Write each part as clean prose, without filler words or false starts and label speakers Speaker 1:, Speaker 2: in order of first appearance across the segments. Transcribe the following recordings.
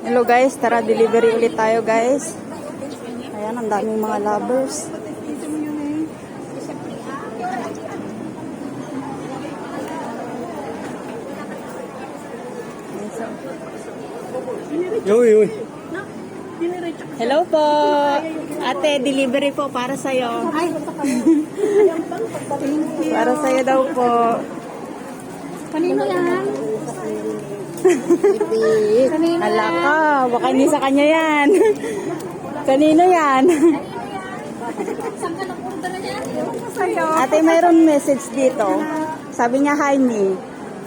Speaker 1: Hello guys, tara delivery ulit tayo guys. Ayan, ang daming mga lovers. Hello po. Ate, delivery po para sa'yo. Para sa'yo daw po.
Speaker 2: Kanino yan?
Speaker 1: Ala ka, baka hindi sa kanya yan. Kanino yan?
Speaker 2: Saan ka napunta na yan?
Speaker 1: Ate, mayroon message dito. Sabi niya, hi me.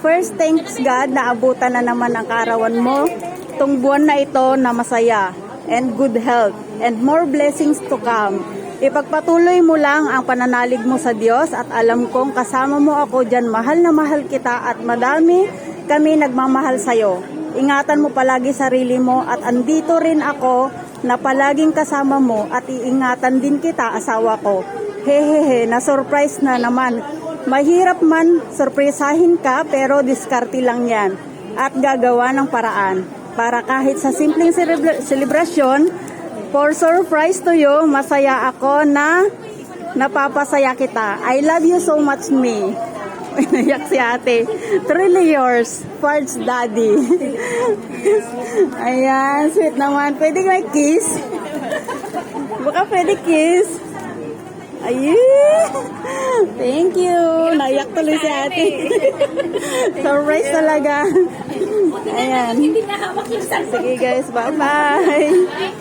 Speaker 1: First, thanks God na abutan na naman ang kaarawan mo. Tung buwan na ito na masaya and good health and more blessings to come. Ipagpatuloy mo lang ang pananalig mo sa Diyos at alam kong kasama mo ako dyan. Mahal na mahal kita at madami kami nagmamahal sa'yo. Ingatan mo palagi sarili mo at andito rin ako na palaging kasama mo at iingatan din kita, asawa ko. Hehehe, na-surprise na naman. Mahirap man surprisahin ka pero diskarte lang yan at gagawa ng paraan para kahit sa simpleng selebrasyon, for surprise to you, masaya ako na napapasaya kita. I love you so much, me. Nayak si ate. Truly yours, Farge Daddy. Ayan, sweet naman. Pwede may kiss? Baka pwede kiss? Ayun. Thank you. Naiyak tuloy si ate. Surprise talaga. Ayan.
Speaker 2: Hindi na hawak yung cellphone.
Speaker 1: Sige guys, bye-bye.